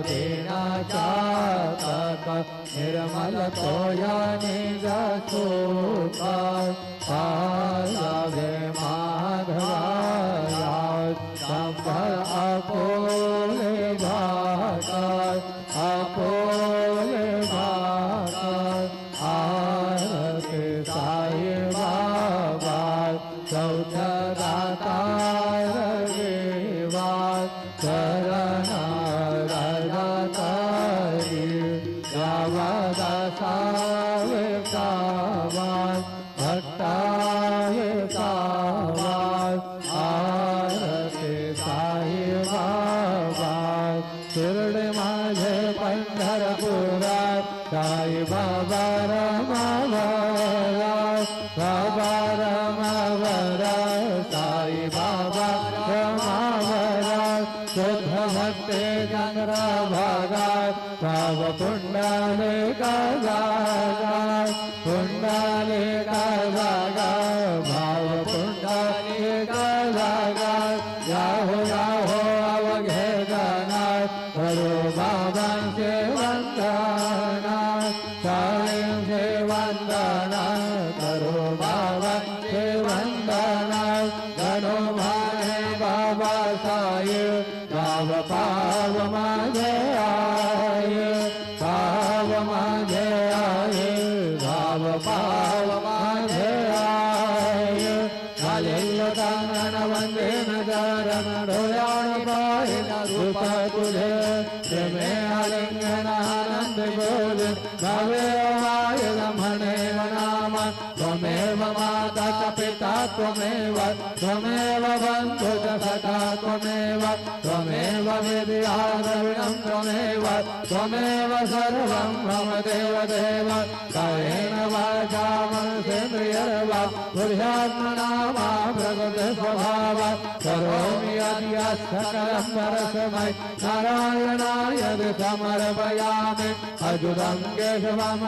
दीनाचातक निर्मल तोयानि जसुका पालवे माधवाया संभर अपोले भाकर अपोले भाकर आरती साई बाबा चौथ दातार देवा चरण रजतारी यावदसावे कावान भट्टाये कावान आरती साई बाबा शिरडी माझे पंढरपुरात साई बाबा रमावरा बाबा रमावरा साई बाबा रमावरा शुद्ध भक्ते चंद्रभागा भाव पुंडाले का जागा पुंडाले का जागा भाव पुंडाले का जागा याहो अवघे गाना करो बाबांचे वंदना साईंचे वंदना करो बाबांचे वंदना गणो भाने बाबा साई भाव पाव माझे आये भाव माझे आये भाव पाव माझे आये झालेल कांगण वंदे नजरन डोळ्याण पाहिला रूप तुझे प्रेमे आलिंगन आनंद बोल भावे वायल म्हणे नाम त्वमेव माता पिता त्वमेव त्वमेव बंधु सखा त्वमेव त्वमेव विद्या द्रविणं त्वमेव त्वमेव सर्वं मम देव देव कायेन वाचा मनसेन्द्रियर्वा बुद्ध्यात्मना वा प्रकृति स्वभाव करोमि यद्य सकलं परस्मै नारायणाय समर्पयामि अच्युतं केशवं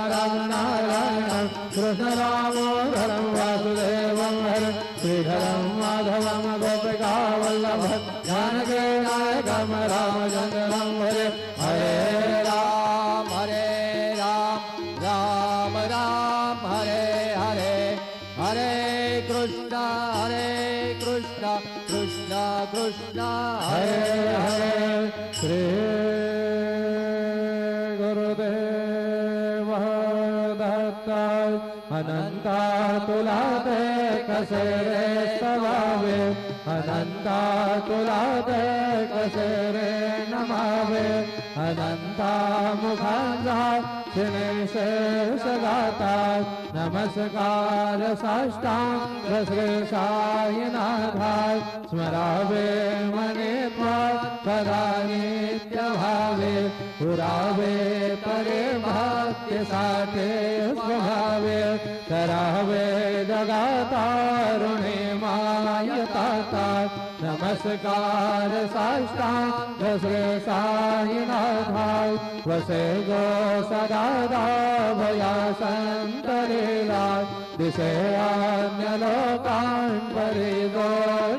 नारायणं कृष्णदामोदरं वासुदेवं हरिं श्रीधरं माधवं गोपिकावल्लभं जानकी नायकं रामचन्द्रं हरे हरे राम राम राम हरे हरे हरे कृष्ण कृष्ण कृष्ण हरे हरे श्री गुरुदेव दत्त अनंता तुला ते कसे रे स्तवावे अनंता तुला ते कसे रे नमावे अनंता मुखांचा शेष गाता नमस्कार साष्टांग श्री साईनाथा स्मरावे मने सदा नित्य भावे पुरावे परे भक्ति साठे स्वभावे करावे जगातारुणे मायताता नमस्कार साष्टांग श्री साईनाथा वसे गो सदा भया संतरेला दिसे अन्य लोकान् परि गो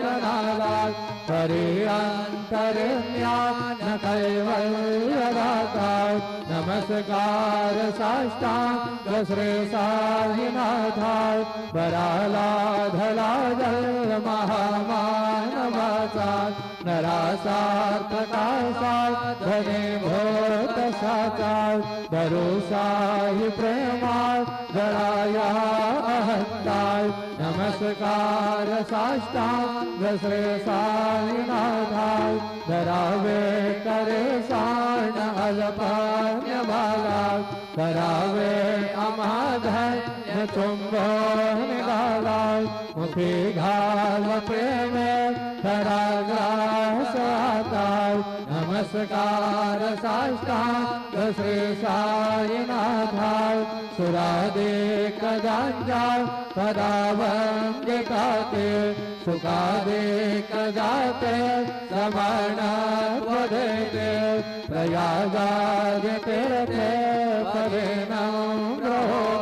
जनाला परि अंतरज्ञान कैवल्यदाता नमस्कार साष्टांग श्री साईनाथा बराला धला जल महामानवाचा नरासार्थकासा धने भूत साचा भरोसाहि प्रेमा जड़ाया अहंताय नमस्कार साष्टांग श्री साईनाथाय धरावे करे साण अल्पान्य भागा करावे अमाधन्य चुंबन गालाय मुखी घाल प्रेमे धराग्रास आताय नमस्कार साष्टांग श्री साईनाथाय सुरादेक जांजाय पदावंगिकाते सुखादेक जाते समण पदेते प्रयागाद तीर्थे पदे नम